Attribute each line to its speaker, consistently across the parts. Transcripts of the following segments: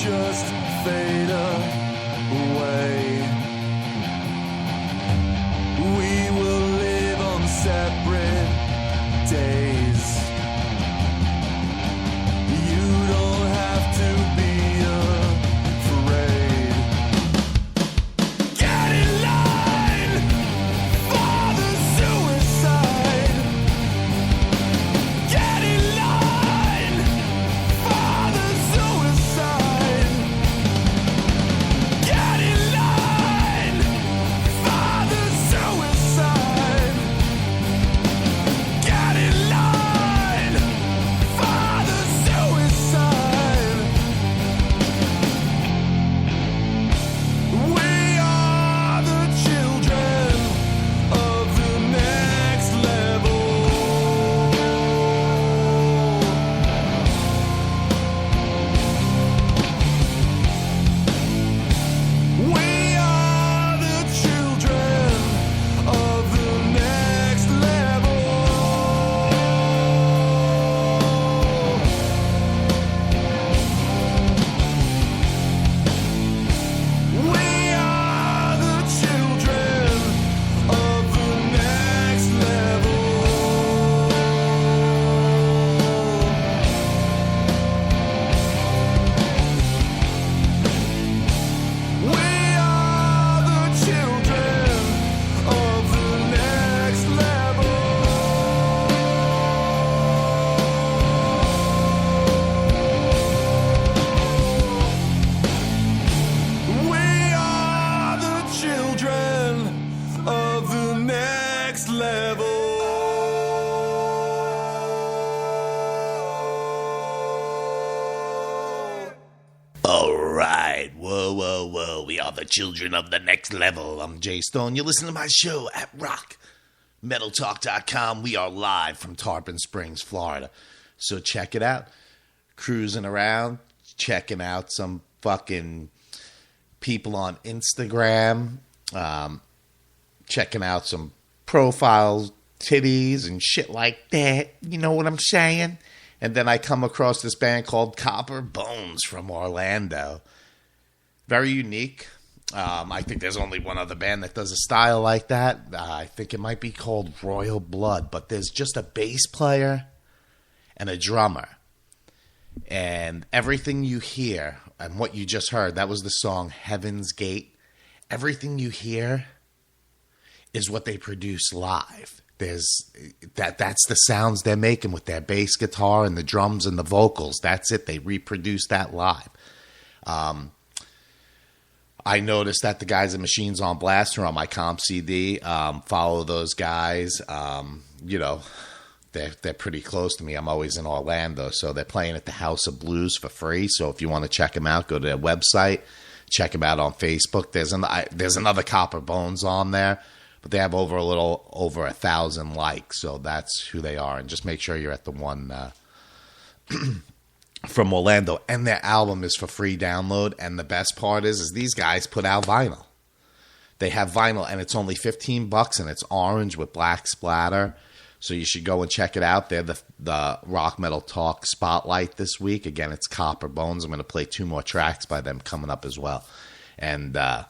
Speaker 1: just fade away. We will live on separate days. You don't have to be afraid. Get in line for the suicide. Get in line for the suicide. Get in line for the suicide. Get in line for the suicide. We are the children of the next level. We are the children of the next level. We are the children of the next level. We are the children of the next level. We are the children of the next level.
Speaker 2: All right. Whoa, whoa, whoa. We are the children of the next level. I'm Jay Stone. You listen to my show at rockmetaltalk.com. We are live from Tarpon Springs, Florida. So check it out. Cruising around, checking out some fucking people on Instagram, checking out some profiles, titties, and shit like that. You know what I'm saying? And then I come across this band called Copper Bones from Orlando. Very unique. I think there's only one other band that does a style like that. I think it might be called Royal Blood, but there's just a bass player and a drummer. And everything you hear, and what you just heard, that was the song Heaven's Gate. Everything you hear is what they produce live. That's the sounds they're making with their bass guitar and the drums and the vocals. That's it. They reproduce that live. I noticed that the guys at Machines on Blast are on my comp CD. Follow those guys. They're pretty close to me. I'm always in Orlando, so they're playing at the House of Blues for free. So if you want to check them out, go to their website. Check them out on Facebook. There's another Copper Bones on there, but they have over 1,000 likes. So that's who they are. And just make sure you're at the one from Orlando. And their album is for free download. And the best part is these guys put out vinyl. They have vinyl, and it's only $15, and it's orange with black splatter. So you should go and check it out. They're the Rock Metal Talk Spotlight this week. Again, it's Copper Bones. I'm going to play 2 more tracks by them coming up as well. And the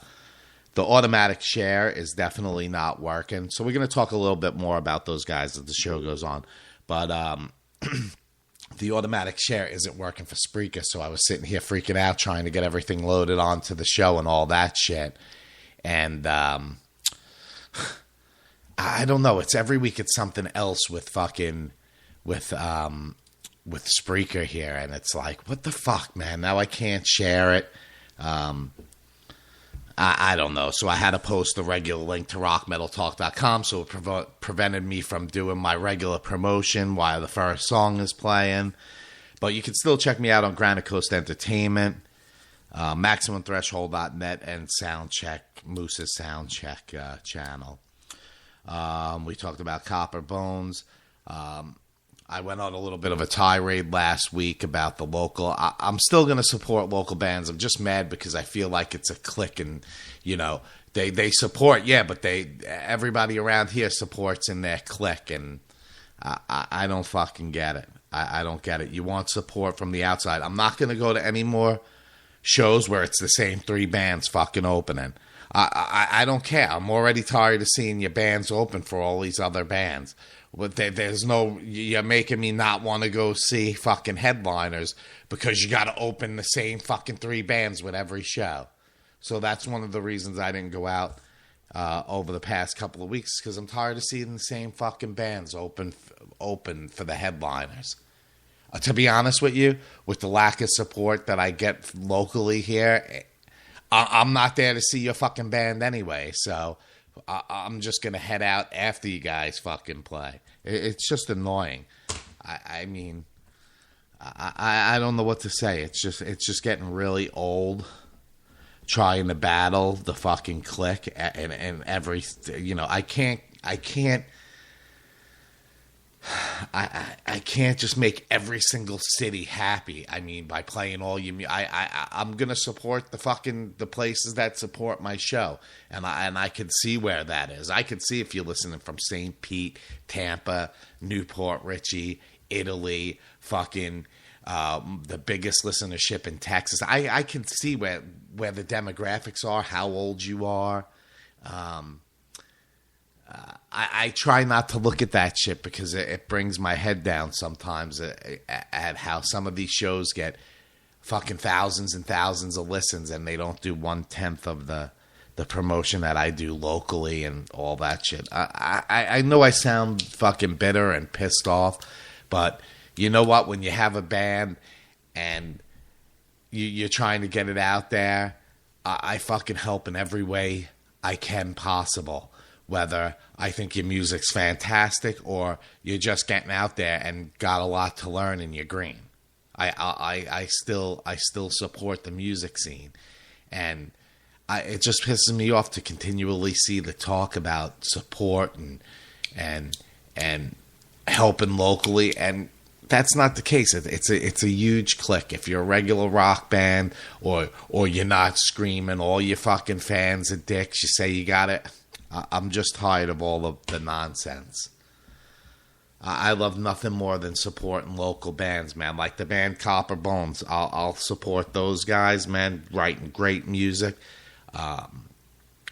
Speaker 2: automatic share is definitely not working. So we're going to talk a little bit more about those guys as the show goes on. But the automatic share isn't working for Spreaker. So I was sitting here freaking out trying to get everything loaded onto the show and all that shit. And I don't know. It's every week it's something else with Spreaker here, and it's like, what the fuck, man? Now I can't share it. I don't know. So I had to post the regular link to rockmetaltalk.com, so it prevented me from doing my regular promotion while the first song is playing. But you can still check me out on Granite Coast Entertainment, MaximumThreshold.net, and Soundcheck, Moose's Soundcheck channel. We talked about Copper Bones. I went on a little bit of a tirade last week about the local. I'm still going to support local bands. I'm just mad because I feel like it's a clique, and they support, but everybody around here supports in their clique, and I don't fucking get it. I don't get it. You want support from the outside. I'm not going to go to any more shows where it's the same 3 bands fucking opening. I don't care. I'm already tired of seeing your bands open for all these other bands. But there's no, you're making me not want to go see fucking headliners because you got to open the same fucking 3 bands with every show. So that's one of the reasons I didn't go out over the past couple of weeks, because I'm tired of seeing the same fucking bands open for the headliners. To be honest with you, with the lack of support that I get locally here, I'm not there to see your fucking band anyway, so I'm just going to head out after you guys fucking play. It's just annoying. I mean, I don't know what to say. It's just getting really old trying to battle the fucking clique and every, I can't just make every single city happy. I mean, by playing all you, I'm gonna support the places that support my show, and I can see where that is. I can see if you're listening from St. Pete, Tampa, Newport Richey, Italy, fucking the biggest listenership in Texas. I can see where the demographics are, how old you are. I try not to look at that shit because it brings my head down sometimes at how some of these shows get fucking thousands and thousands of listens and they don't do 1/10 of the promotion that I do locally and all that shit. I know I sound fucking bitter and pissed off, but you know what? When you have a band and you're trying to get it out there, I fucking help in every way I can possible. Whether I think your music's fantastic or you're just getting out there and got a lot to learn and you're green. I still support the music scene, and it just pisses me off to continually see the talk about support and helping locally, and that's not the case. It's a huge clique. If you're a regular rock band or you're not screaming, all your fucking fans are dicks. You say you got it. I'm just tired of all of the nonsense. I love nothing more than supporting local bands, man. Like the band Copper Bones. I'll support those guys, man. Writing great music.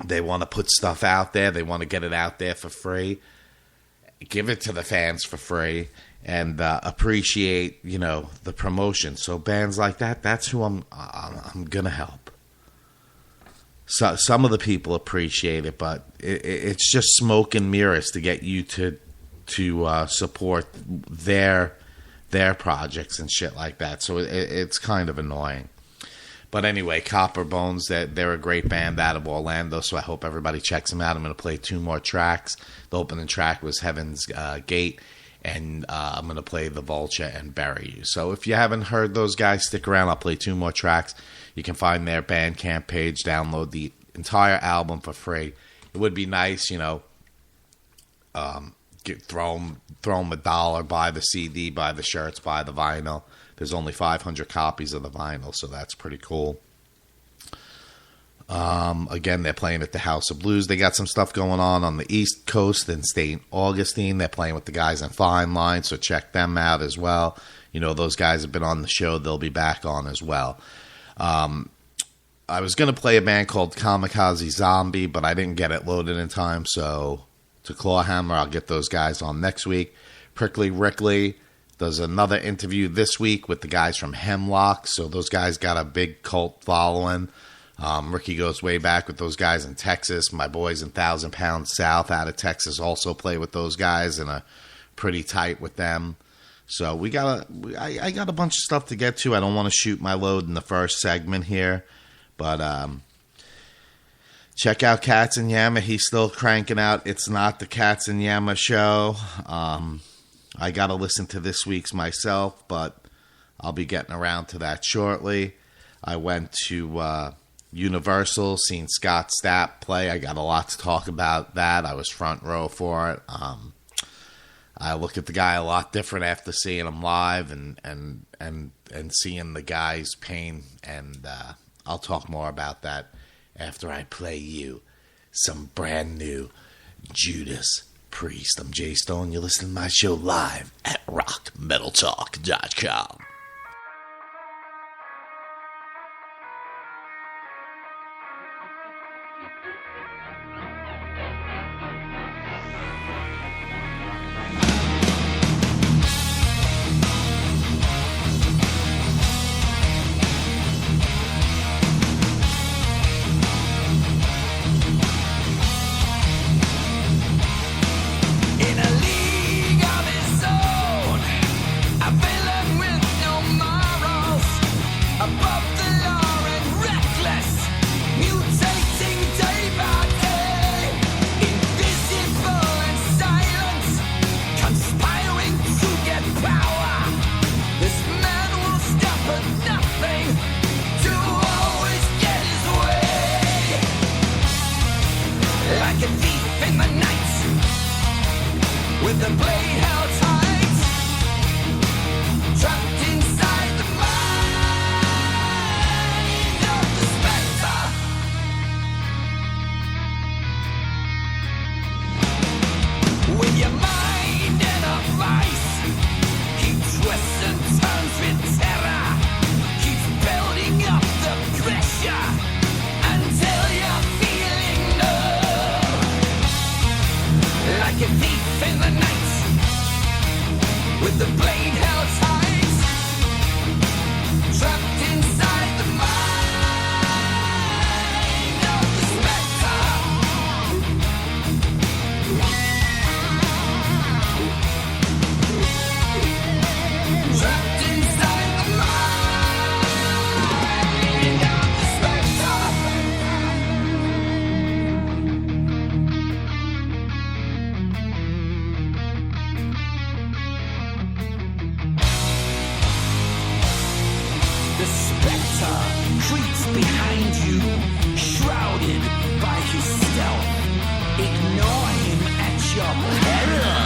Speaker 2: They want to put stuff out there. They want to get it out there for free. Give it to the fans for free. And appreciate, the promotion. So bands like that, that's who I'm going to help. So some of the people appreciate it, but it's just smoke and mirrors to get you to support their projects and shit like that. So it's kind of annoying. But anyway, Copper Bones, they're a great band out of Orlando, so I hope everybody checks them out. I'm going to play 2 more tracks. The opening track was Heaven's Gate, and I'm going to play The Vulture and Bury You. So if you haven't heard those guys, stick around. I'll play 2 more tracks. You can find their Bandcamp page, download the entire album for free. It would be nice, throw them $1, buy the CD, buy the shirts, buy the vinyl. There's only 500 copies of the vinyl, so that's pretty cool. Again, they're playing at the House of Blues. They got some stuff going on the East Coast in St. Augustine. They're playing with the guys in Fine Line, so check them out as well. Those guys have been on the show. They'll be back on as well. I was going to play a band called Kamikaze Zombie, but I didn't get it loaded in time, so to Clawhammer, I'll get those guys on next week. Prickly Rickley does another interview this week with the guys from Hemlock, so those guys got a big cult following. Ricky goes way back with those guys in Texas. My boys in 1,000 Pounds South out of Texas also play with those guys and are pretty tight with them. So I got a bunch of stuff to get to. I don't want to shoot my load in the first segment here, but check out Cats and Yama. He's still cranking out. It's not the Cats and Yama show. I got to listen to this week's myself, but I'll be getting around to that shortly. I went to Universal, seen Scott Stapp play. I got a lot to talk about that. I was front row for it. I look at the guy a lot different after seeing him live and seeing the guy's pain, and I'll talk more about that after I play you some brand new Judas Priest. I'm Jay Stone. You're listening to my show live at rockmetaltalk.com.
Speaker 3: above the law and reckless, mutating day by day, invisible and silent, conspiring to get power. This man will stop at nothing to always get his way. Like a thief in the night, with the blade held tight, trapped inside the mind of the spectre. With your mind in a vice, he twists and turns with terror, keeps building up the pressure until you're feeling numb. Like a thief in the night, with the blade held tight, trapped inside the mind of the spectre. Trapped inside the mind of the spectre. The spectre creeps behind you, shrouded by his stealth. Ignore him at your peril.